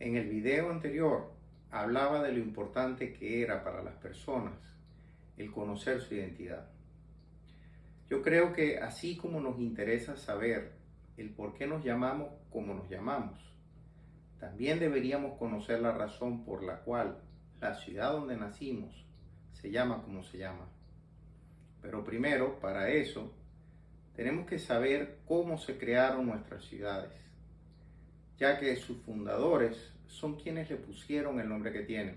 En el video anterior hablaba de lo importante que era para las personas el conocer su identidad. Yo creo que así como nos interesa saber el por qué nos llamamos como nos llamamos, también deberíamos conocer la razón por la cual la ciudad donde nacimos se llama como se llama. Pero primero, para eso, tenemos que saber cómo se crearon nuestras ciudades, ya que sus fundadores son quienes le pusieron el nombre que tienen,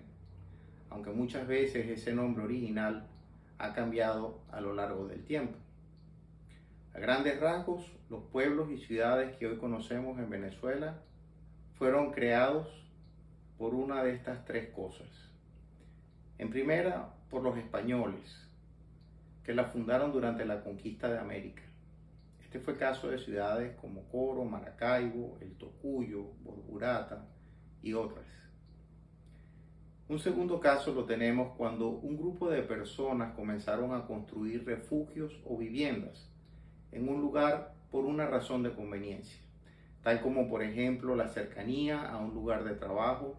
aunque muchas veces ese nombre original ha cambiado a lo largo del tiempo. A grandes rasgos, los pueblos y ciudades que hoy conocemos en Venezuela fueron creados por una de estas tres cosas. En primera, por los españoles, que la fundaron durante la conquista de América. Este fue el caso de ciudades como Coro, Maracaibo, El Tocuyo, Borburata y otras. Un segundo caso lo tenemos cuando un grupo de personas comenzaron a construir refugios o viviendas en un lugar por una razón de conveniencia, tal como por ejemplo la cercanía a un lugar de trabajo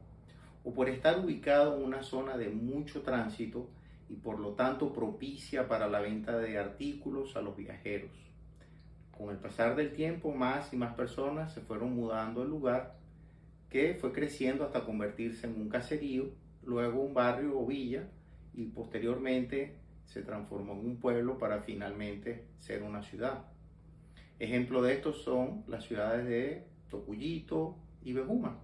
o por estar ubicado en una zona de mucho tránsito y por lo tanto propicia para la venta de artículos a los viajeros. Con el pasar del tiempo, más y más personas se fueron mudando al lugar, que fue creciendo hasta convertirse en un caserío, luego un barrio o villa, y posteriormente se transformó en un pueblo para finalmente ser una ciudad. Ejemplo de estos son las ciudades de Tocuyito y Bejuma.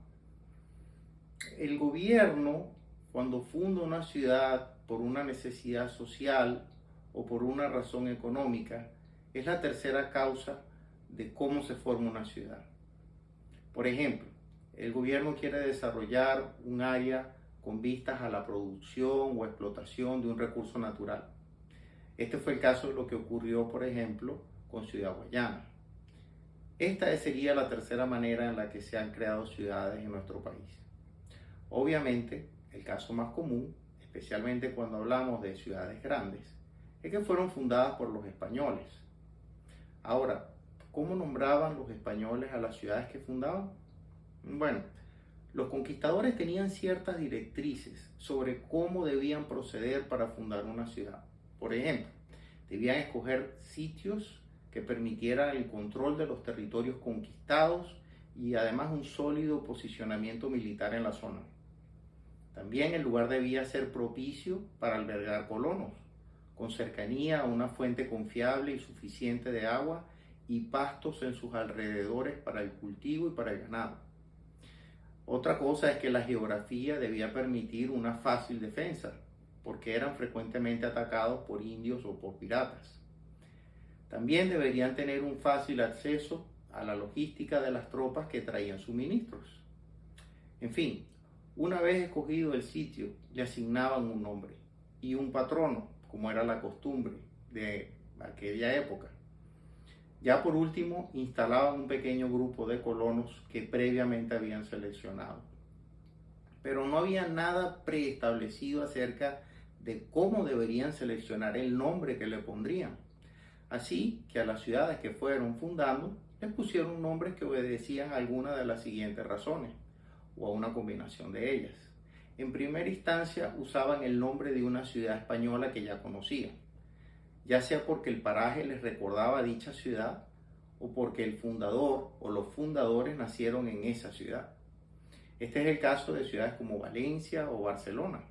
El gobierno, cuando funda una ciudad por una necesidad social o por una razón económica, es la tercera causa de cómo se forma una ciudad. Por ejemplo, el gobierno quiere desarrollar un área con vistas a la producción o explotación de un recurso natural. Este fue el caso de lo que ocurrió, por ejemplo, con Ciudad Guayana. Esta sería la tercera manera en la que se han creado ciudades en nuestro país. Obviamente, el caso más común, especialmente cuando hablamos de ciudades grandes, es que fueron fundadas por los españoles. Ahora, ¿cómo nombraban los españoles a las ciudades que fundaban? Bueno, los conquistadores tenían ciertas directrices sobre cómo debían proceder para fundar una ciudad. Por ejemplo, debían escoger sitios que permitieran el control de los territorios conquistados y además un sólido posicionamiento militar en la zona. También el lugar debía ser propicio para albergar colonos, con cercanía a una fuente confiable y suficiente de agua y pastos en sus alrededores para el cultivo y para el ganado. Otra cosa es que la geografía debía permitir una fácil defensa, porque eran frecuentemente atacados por indios o por piratas. También deberían tener un fácil acceso a la logística de las tropas que traían suministros. En fin, una vez escogido el sitio, le asignaban un nombre y un patrono, como era la costumbre de aquella época. Ya por último, instalaban un pequeño grupo de colonos que previamente habían seleccionado. Pero no había nada preestablecido acerca de cómo deberían seleccionar el nombre que le pondrían. Así que a las ciudades que fueron fundando, les pusieron nombres que obedecían a alguna de las siguientes razones, o a una combinación de ellas. En primera instancia, usaban el nombre de una ciudad española que ya conocían, ya sea porque el paraje les recordaba dicha ciudad o porque el fundador o los fundadores nacieron en esa ciudad. Este es el caso de ciudades como Valencia o Barcelona.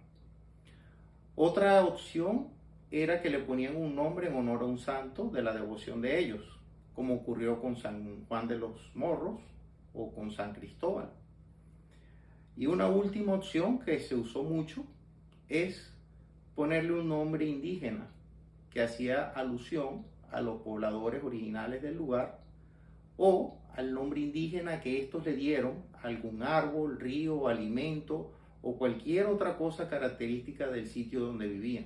Otra opción era que le ponían un nombre en honor a un santo de la devoción de ellos, como ocurrió con San Juan de los Morros o con San Cristóbal. Y una última opción que se usó mucho es ponerle un nombre indígena que hacía alusión a los pobladores originales del lugar o al nombre indígena que estos le dieron a algún árbol, río, alimento o cualquier otra cosa característica del sitio donde vivían.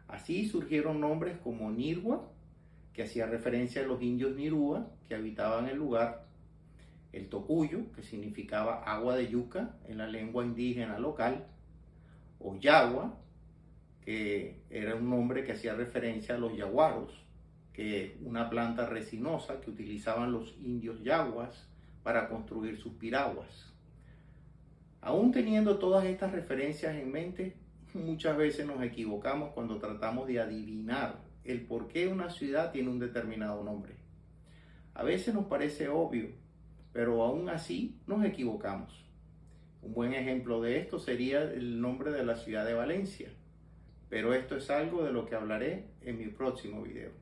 Así surgieron nombres como Nirgua, que hacía referencia a los indios Nirúa que habitaban el lugar, el Tocuyo, que significaba agua de yuca en la lengua indígena local, o Yagua, que era un nombre que hacía referencia a los yaguaros, que es una planta resinosa que utilizaban los indios yaguas para construir sus piraguas. Aún teniendo todas estas referencias en mente, muchas veces nos equivocamos cuando tratamos de adivinar el por qué una ciudad tiene un determinado nombre. A veces nos parece obvio, pero aún así nos equivocamos. Un buen ejemplo de esto sería el nombre de la ciudad de Valencia, pero esto es algo de lo que hablaré en mi próximo video.